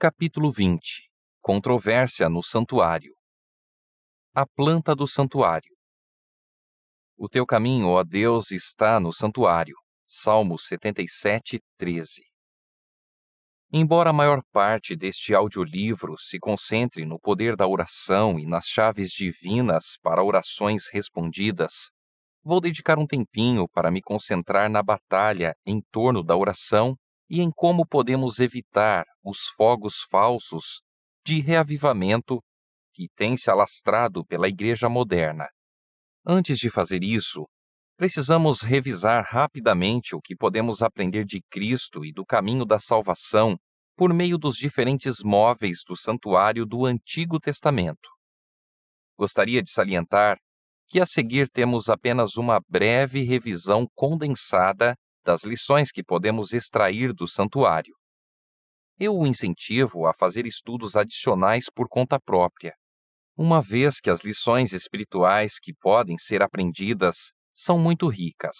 Capítulo 20. Controvérsia no santuário. A planta do santuário. O teu caminho, ó Deus, está no santuário. Salmo 77, 13. Embora a maior parte deste audiolivro se concentre no poder da oração e nas chaves divinas para orações respondidas, vou dedicar um tempinho para me concentrar na batalha em torno da oração e em como podemos evitar os fogos falsos de reavivamento que têm se alastrado pela igreja moderna. Antes de fazer isso, precisamos revisar rapidamente o que podemos aprender de Cristo e do caminho da salvação por meio dos diferentes móveis do santuário do Antigo Testamento. Gostaria de salientar que a seguir temos apenas uma breve revisão condensada das lições que podemos extrair do santuário. Eu o incentivo a fazer estudos adicionais por conta própria, uma vez que as lições espirituais que podem ser aprendidas são muito ricas.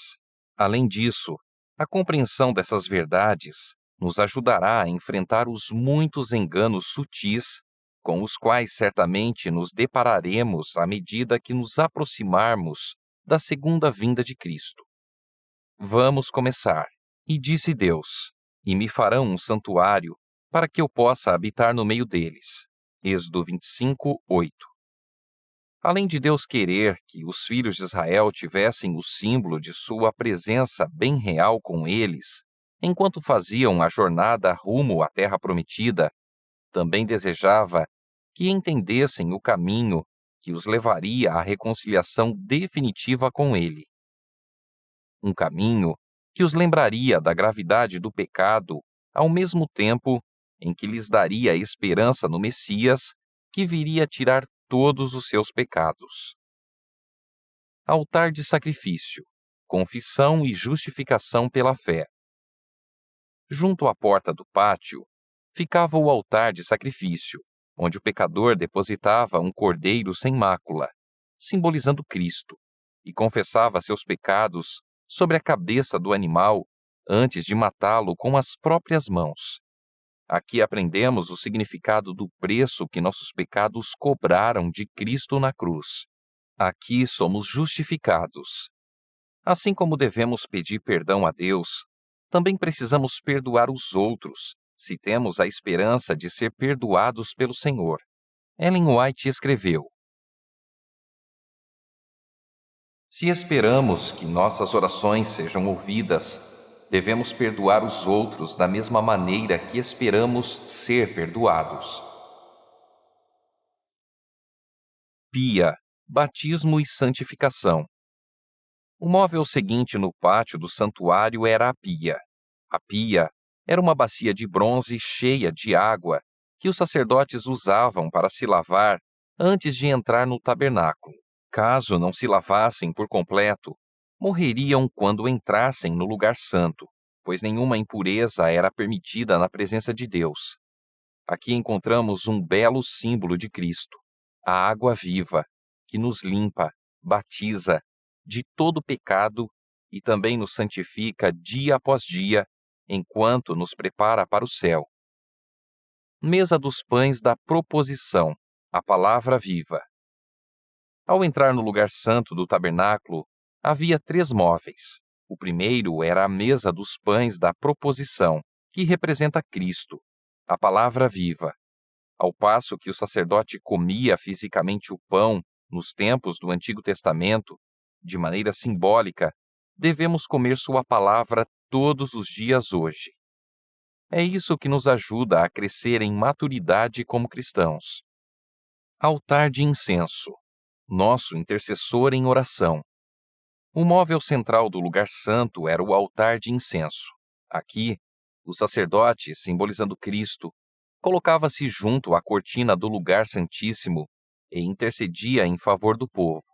Além disso, a compreensão dessas verdades nos ajudará a enfrentar os muitos enganos sutis com os quais certamente nos depararemos à medida que nos aproximarmos da segunda vinda de Cristo. Vamos começar. E disse Deus: e me farão um santuário para que eu possa habitar no meio deles. Êxodo 25, 8. Além de Deus querer que os filhos de Israel tivessem o símbolo de sua presença bem real com eles, enquanto faziam a jornada rumo à terra prometida, também desejava que entendessem o caminho que os levaria à reconciliação definitiva com Ele. Um caminho que os lembraria da gravidade do pecado, ao mesmo tempo em que lhes daria esperança no Messias, que viria tirar todos os seus pecados. Altar de sacrifício, confissão e justificação pela fé. Junto à porta do pátio, ficava o altar de sacrifício, onde o pecador depositava um cordeiro sem mácula, simbolizando Cristo, e confessava seus pecados sobre a cabeça do animal antes de matá-lo com as próprias mãos. Aqui aprendemos o significado do preço que nossos pecados cobraram de Cristo na cruz. Aqui somos justificados. Assim como devemos pedir perdão a Deus, também precisamos perdoar os outros, se temos a esperança de ser perdoados pelo Senhor. Ellen White escreveu: se esperamos que nossas orações sejam ouvidas, devemos perdoar os outros da mesma maneira que esperamos ser perdoados. Pia, batismo e santificação. O móvel seguinte no pátio do santuário era a pia. A pia era uma bacia de bronze cheia de água que os sacerdotes usavam para se lavar antes de entrar no tabernáculo. Caso não se lavassem por completo, morreriam quando entrassem no lugar santo, pois nenhuma impureza era permitida na presença de Deus. Aqui encontramos um belo símbolo de Cristo, a água viva, que nos limpa, batiza de todo pecado e também nos santifica dia após dia, enquanto nos prepara para o céu. Mesa dos pães da proposição, a palavra viva. Ao entrar no lugar santo do tabernáculo, havia 3 móveis. O primeiro era a mesa dos pães da proposição, que representa Cristo, a palavra viva. Ao passo que o sacerdote comia fisicamente o pão nos tempos do Antigo Testamento, de maneira simbólica, devemos comer sua palavra todos os dias hoje. É isso que nos ajuda a crescer em maturidade como cristãos. Altar de incenso, nosso intercessor em oração. O móvel central do lugar santo era o altar de incenso. Aqui, o sacerdote, simbolizando Cristo, colocava-se junto à cortina do lugar santíssimo e intercedia em favor do povo.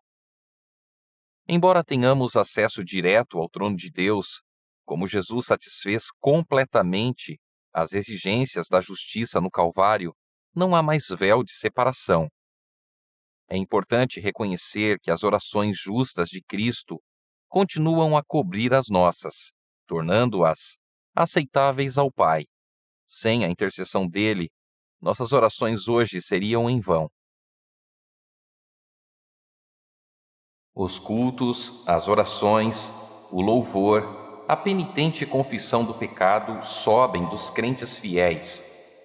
Embora tenhamos acesso direto ao trono de Deus, como Jesus satisfez completamente as exigências da justiça no Calvário, não há mais véu de separação. É importante reconhecer que as orações justas de Cristo continuam a cobrir as nossas, tornando-as aceitáveis ao Pai. Sem a intercessão dele, nossas orações hoje seriam em vão. Os cultos, as orações, o louvor, a penitente confissão do pecado sobem dos crentes fiéis,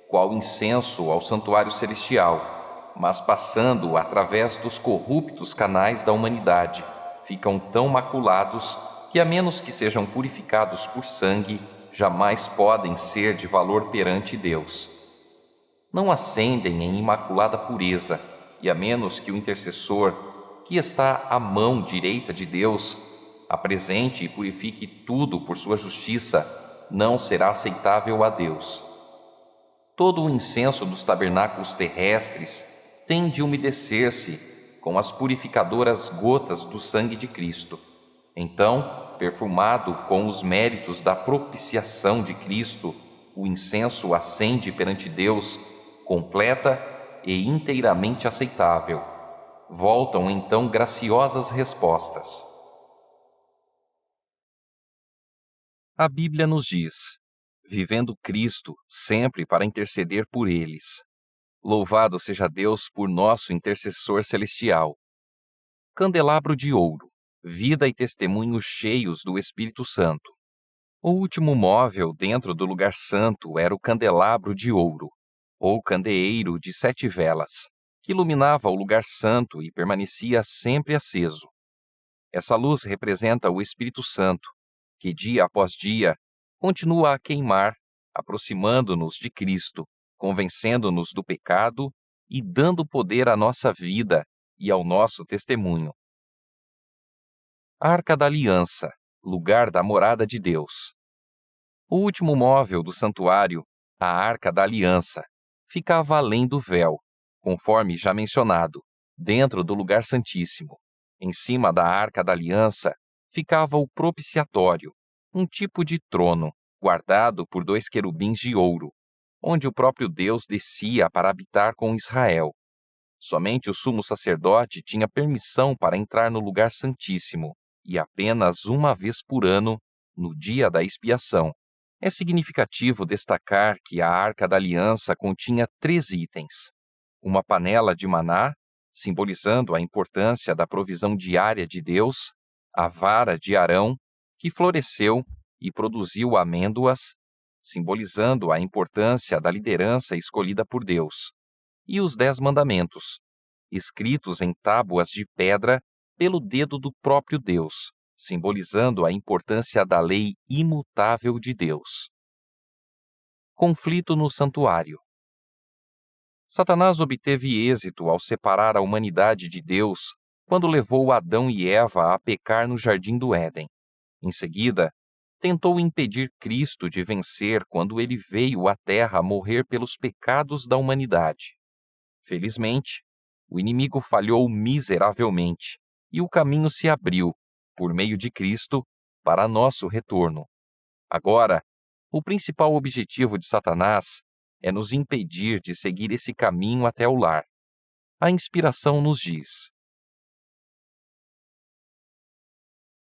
qual incenso ao santuário celestial, mas passando através dos corruptos canais da humanidade, ficam tão maculados que, a menos que sejam purificados por sangue, jamais podem ser de valor perante Deus. Não ascendem em imaculada pureza, e a menos que o intercessor, que está à mão direita de Deus, apresente e purifique tudo por sua justiça, não será aceitável a Deus. Todo o incenso dos tabernáculos terrestres tem de umedecer-se com as purificadoras gotas do sangue de Cristo. Então, perfumado com os méritos da propiciação de Cristo, o incenso ascende perante Deus, completa e inteiramente aceitável. Voltam então graciosas respostas. A Bíblia nos diz: vivendo Cristo sempre para interceder por eles. Louvado seja Deus por nosso intercessor celestial. Candelabro de ouro, vida e testemunho cheios do Espírito Santo. O último móvel dentro do lugar santo era o candelabro de ouro, ou candeeiro de 7 velas, que iluminava o lugar santo e permanecia sempre aceso. Essa luz representa o Espírito Santo, que dia após dia continua a queimar, aproximando-nos de Cristo, convencendo-nos do pecado e dando poder à nossa vida e ao nosso testemunho. Arca da Aliança, lugar da morada de Deus. O último móvel do santuário, a Arca da Aliança, ficava além do véu, conforme já mencionado, dentro do lugar santíssimo. Em cima da Arca da Aliança ficava o propiciatório, um tipo de trono, guardado por 2 querubins de ouro, onde o próprio Deus descia para habitar com Israel. Somente o sumo sacerdote tinha permissão para entrar no lugar santíssimo, e apenas uma vez por ano, no dia da expiação. É significativo destacar que a Arca da Aliança continha 3 itens: uma panela de maná, simbolizando a importância da provisão diária de Deus, a vara de Arão, que floresceu e produziu amêndoas, simbolizando a importância da liderança escolhida por Deus, e os 10 mandamentos, escritos em tábuas de pedra pelo dedo do próprio Deus, simbolizando a importância da lei imutável de Deus. Conflito no santuário. Satanás obteve êxito ao separar a humanidade de Deus quando levou Adão e Eva a pecar no jardim do Éden. Em seguida, tentou impedir Cristo de vencer quando ele veio à Terra morrer pelos pecados da humanidade. Felizmente, o inimigo falhou miseravelmente e o caminho se abriu, por meio de Cristo, para nosso retorno. Agora, o principal objetivo de Satanás é nos impedir de seguir esse caminho até o lar. A inspiração nos diz: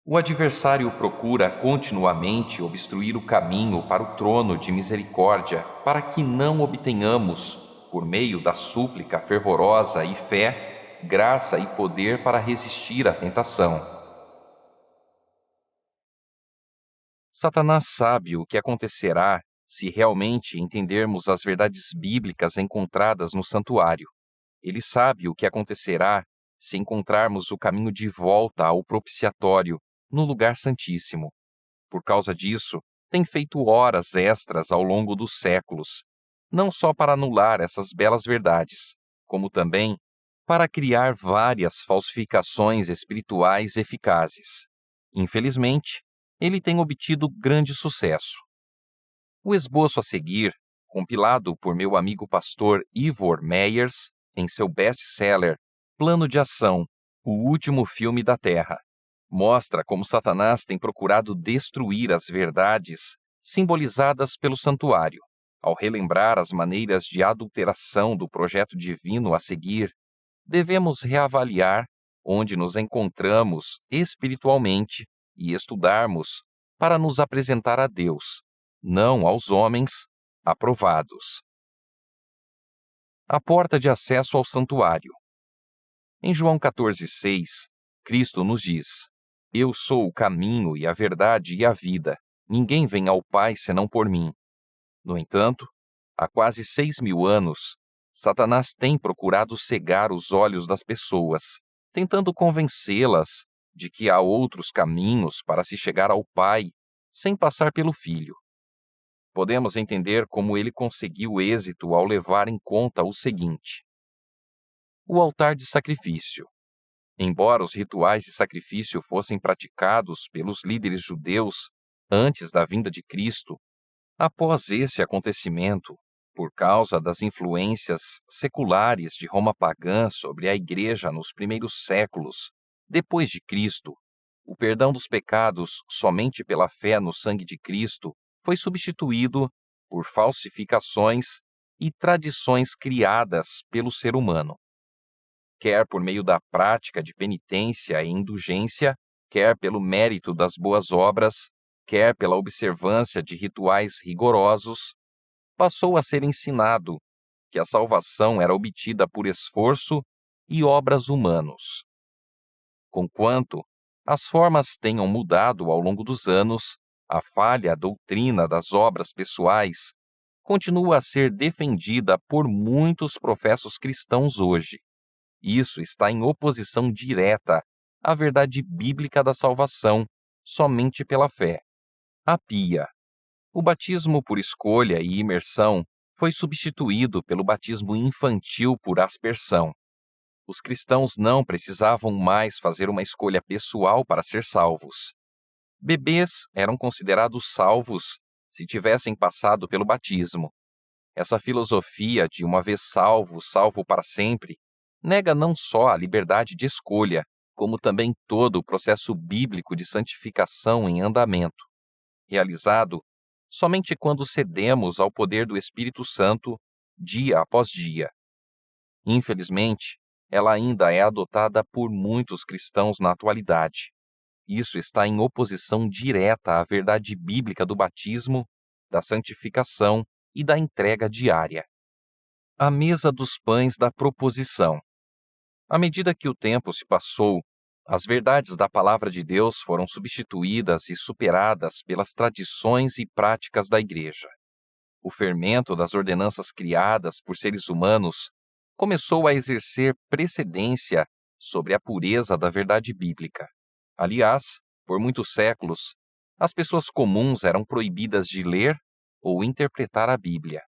o adversário procura continuamente obstruir o caminho para o trono de misericórdia, para que não obtenhamos, por meio da súplica fervorosa e fé, graça e poder para resistir à tentação. Satanás sabe o que acontecerá se realmente entendermos as verdades bíblicas encontradas no santuário. Ele sabe o que acontecerá se encontrarmos o caminho de volta ao propiciatório, no lugar santíssimo. Por causa disso, tem feito horas extras ao longo dos séculos, não só para anular essas belas verdades, como também para criar várias falsificações espirituais eficazes. Infelizmente, ele tem obtido grande sucesso. O esboço a seguir, compilado por meu amigo pastor Ivor Meyers, em seu best-seller Plano de Ação, o último filme da Terra, mostra como Satanás tem procurado destruir as verdades simbolizadas pelo santuário. Ao relembrar as maneiras de adulteração do projeto divino a seguir, devemos reavaliar onde nos encontramos espiritualmente e estudarmos para nos apresentar a Deus, não aos homens, aprovados. A porta de acesso ao santuário. Em João 14,6, Cristo nos diz: Eu sou o caminho e a verdade e a vida. Ninguém vem ao Pai senão por mim. No entanto, há quase 6.000 anos, Satanás tem procurado cegar os olhos das pessoas, tentando convencê-las de que há outros caminhos para se chegar ao Pai sem passar pelo Filho. Podemos entender como ele conseguiu êxito ao levar em conta o seguinte: o altar de sacrifício. Embora os rituais de sacrifício fossem praticados pelos líderes judeus antes da vinda de Cristo, após esse acontecimento, por causa das influências seculares de Roma pagã sobre a Igreja nos primeiros séculos depois de Cristo, o perdão dos pecados somente pela fé no sangue de Cristo foi substituído por falsificações e tradições criadas pelo ser humano. Quer por meio da prática de penitência e indulgência, quer pelo mérito das boas obras, quer pela observância de rituais rigorosos, passou a ser ensinado que a salvação era obtida por esforço e obras humanos. Conquanto as formas tenham mudado ao longo dos anos, a falha doutrina das obras pessoais continua a ser defendida por muitos professos cristãos hoje. Isso está em oposição direta à verdade bíblica da salvação somente pela fé. A pia. O batismo por escolha e imersão foi substituído pelo batismo infantil por aspersão. Os cristãos não precisavam mais fazer uma escolha pessoal para ser salvos. Bebês eram considerados salvos se tivessem passado pelo batismo. Essa filosofia de uma vez salvo, salvo para sempre, nega não só a liberdade de escolha, como também todo o processo bíblico de santificação em andamento, realizado somente quando cedemos ao poder do Espírito Santo dia após dia. Infelizmente, ela ainda é adotada por muitos cristãos na atualidade. Isso está em oposição direta à verdade bíblica do batismo, da santificação e da entrega diária. A mesa dos pães da proposição. À medida que o tempo se passou, as verdades da palavra de Deus foram substituídas e superadas pelas tradições e práticas da Igreja. O fermento das ordenanças criadas por seres humanos começou a exercer precedência sobre a pureza da verdade bíblica. Aliás, por muitos séculos, as pessoas comuns eram proibidas de ler ou interpretar a Bíblia.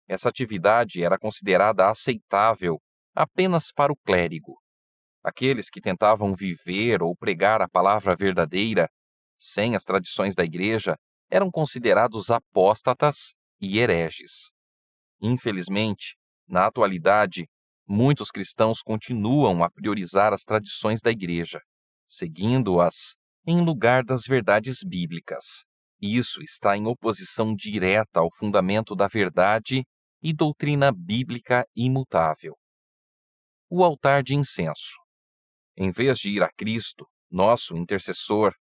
Essa atividade era considerada aceitável apenas para o clérigo. Aqueles que tentavam viver ou pregar a palavra verdadeira, sem as tradições da Igreja, eram considerados apóstatas e hereges. Infelizmente, na atualidade, muitos cristãos continuam a priorizar as tradições da Igreja, seguindo-as em lugar das verdades bíblicas. Isso está em oposição direta ao fundamento da verdade e doutrina bíblica imutável. O altar de incenso. Em vez de ir a Cristo, nosso intercessor,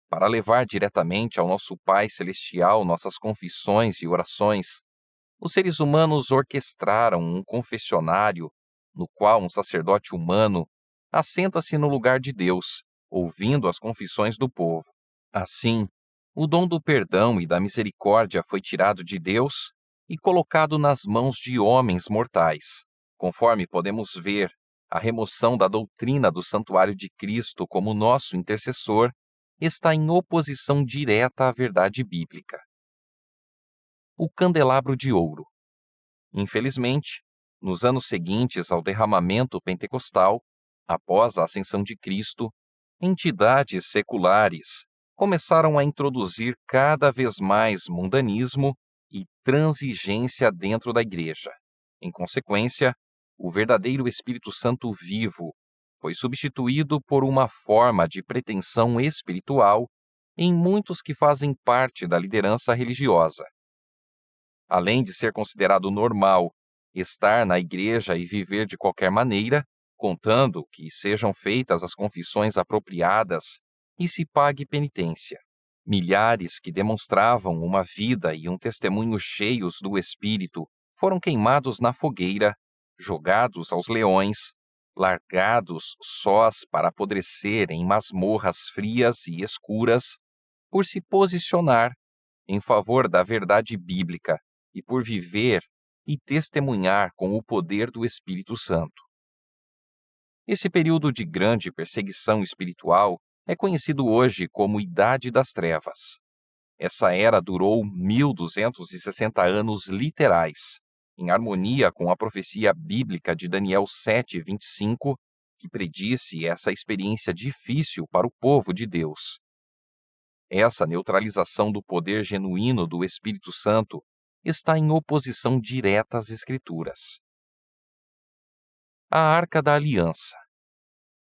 para levar diretamente ao nosso Pai Celestial nossas confissões e orações, os seres humanos orquestraram um confessionário no qual um sacerdote humano assenta-se no lugar de Deus, ouvindo as confissões do povo. Assim, o dom do perdão e da misericórdia foi tirado de Deus e colocado nas mãos de homens mortais. Conforme podemos ver, a remoção da doutrina do santuário de Cristo como nosso intercessor está em oposição direta à verdade bíblica. O candelabro de ouro. Infelizmente, nos anos seguintes ao derramamento pentecostal, após a ascensão de Cristo, entidades seculares começaram a introduzir cada vez mais mundanismo e transigência dentro da Igreja. Em consequência, o verdadeiro Espírito Santo vivo foi substituído por uma forma de pretensão espiritual em muitos que fazem parte da liderança religiosa. Além de ser considerado normal estar na igreja e viver de qualquer maneira, contando que sejam feitas as confissões apropriadas e se pague penitência. Milhares que demonstravam uma vida e um testemunho cheios do Espírito foram queimados na fogueira, jogados aos leões, largados sós para apodrecer em masmorras frias e escuras, por se posicionar em favor da verdade bíblica e por viver e testemunhar com o poder do Espírito Santo. Esse período de grande perseguição espiritual é conhecido hoje como Idade das Trevas. Essa era durou 1260 anos literais, em harmonia com a profecia bíblica de Daniel 7:25, que predisse essa experiência difícil para o povo de Deus. Essa neutralização do poder genuíno do Espírito Santo está em oposição direta às Escrituras. A Arca da Aliança.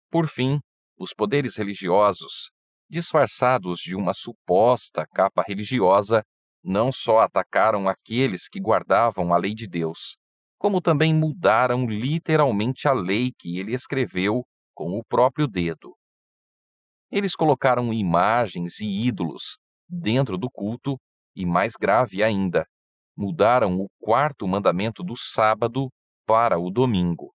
Por fim, os poderes religiosos, disfarçados de uma suposta capa religiosa, não só atacaram aqueles que guardavam a lei de Deus, como também mudaram literalmente a lei que ele escreveu com o próprio dedo. Eles colocaram imagens e ídolos dentro do culto e, mais grave ainda, mudaram o quarto mandamento do sábado para o domingo.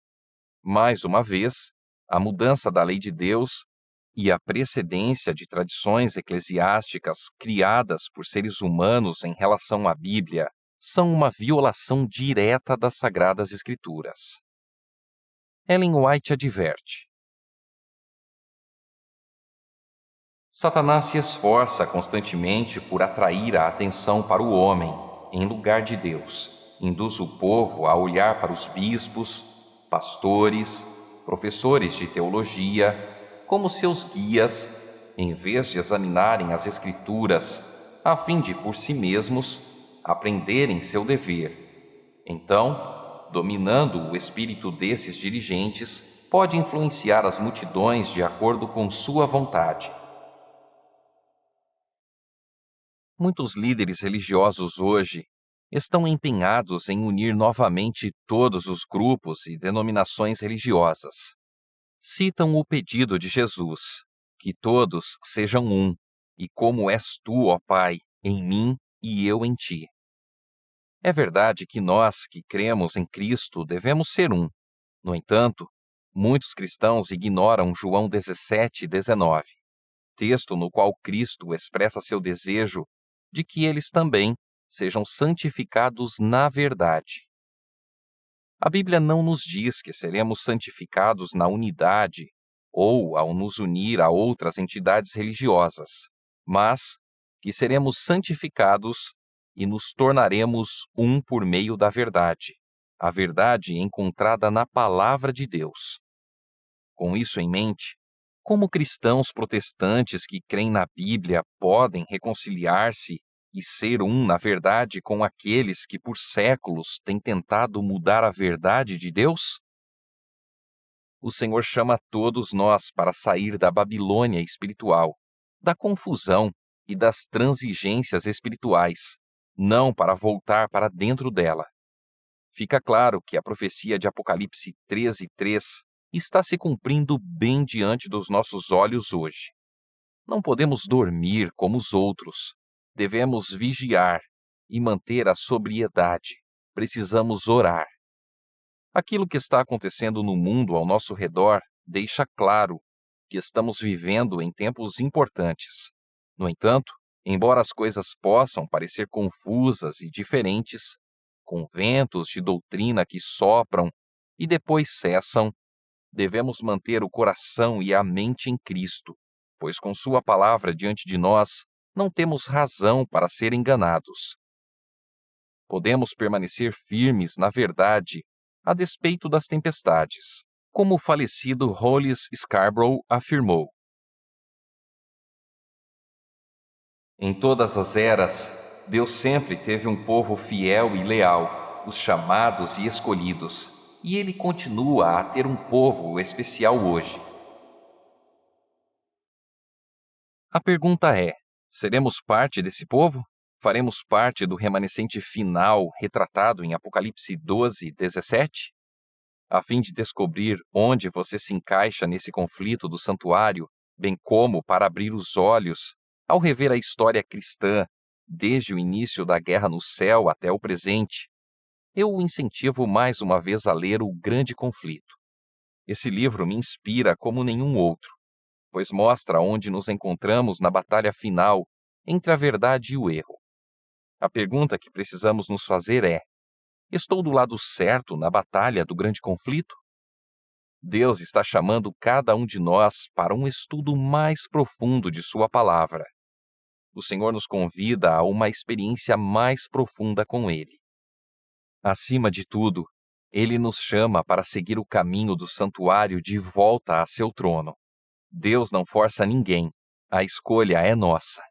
Mais uma vez, a mudança da lei de Deus e a precedência de tradições eclesiásticas criadas por seres humanos em relação à Bíblia são uma violação direta das Sagradas Escrituras. Ellen White adverte: Satanás se esforça constantemente por atrair a atenção para o homem, em lugar de Deus. Induz o povo a olhar para os bispos, pastores, professores de teologia, como seus guias, em vez de examinarem as Escrituras, a fim de, por si mesmos, aprenderem seu dever. Então, dominando o espírito desses dirigentes, pode influenciar as multidões de acordo com sua vontade. Muitos líderes religiosos hoje estão empenhados em unir novamente todos os grupos e denominações religiosas. Citam o pedido de Jesus, que todos sejam um, e como és tu, ó Pai, em mim e eu em ti. É verdade que nós que cremos em Cristo devemos ser um. No entanto, muitos cristãos ignoram João 17:19, texto no qual Cristo expressa seu desejo de que eles também sejam santificados na verdade. A Bíblia não nos diz que seremos santificados na unidade ou ao nos unir a outras entidades religiosas, mas que seremos santificados e nos tornaremos um por meio da verdade, a verdade encontrada na Palavra de Deus. Com isso em mente, como cristãos protestantes que creem na Bíblia podem reconciliar-se e ser um na verdade com aqueles que por séculos têm tentado mudar a verdade de Deus? O Senhor chama todos nós para sair da Babilônia espiritual, da confusão e das transigências espirituais, não para voltar para dentro dela. Fica claro que a profecia de Apocalipse 13:3 está se cumprindo bem diante dos nossos olhos hoje. Não podemos dormir como os outros. Devemos vigiar e manter a sobriedade. Precisamos orar. Aquilo que está acontecendo no mundo ao nosso redor deixa claro que estamos vivendo em tempos importantes. No entanto, embora as coisas possam parecer confusas e diferentes, com ventos de doutrina que sopram e depois cessam, devemos manter o coração e a mente em Cristo, pois com sua palavra diante de nós, não temos razão para ser enganados. Podemos permanecer firmes na verdade, a despeito das tempestades, como o falecido Hollis Scarborough afirmou. Em todas as eras, Deus sempre teve um povo fiel e leal, os chamados e escolhidos, e Ele continua a ter um povo especial hoje. A pergunta é: seremos parte desse povo? Faremos parte do remanescente final retratado em Apocalipse 12:17? A fim de descobrir onde você se encaixa nesse conflito do santuário, bem como para abrir os olhos ao rever a história cristã, desde o início da guerra no céu até o presente, eu o incentivo mais uma vez a ler O Grande Conflito. Esse livro me inspira como nenhum outro, pois mostra onde nos encontramos na batalha final entre a verdade e o erro. A pergunta que precisamos nos fazer é: estou do lado certo na batalha do grande conflito? Deus está chamando cada um de nós para um estudo mais profundo de Sua palavra. O Senhor nos convida a uma experiência mais profunda com Ele. Acima de tudo, Ele nos chama para seguir o caminho do santuário de volta a seu trono. Deus não força ninguém, a escolha é nossa.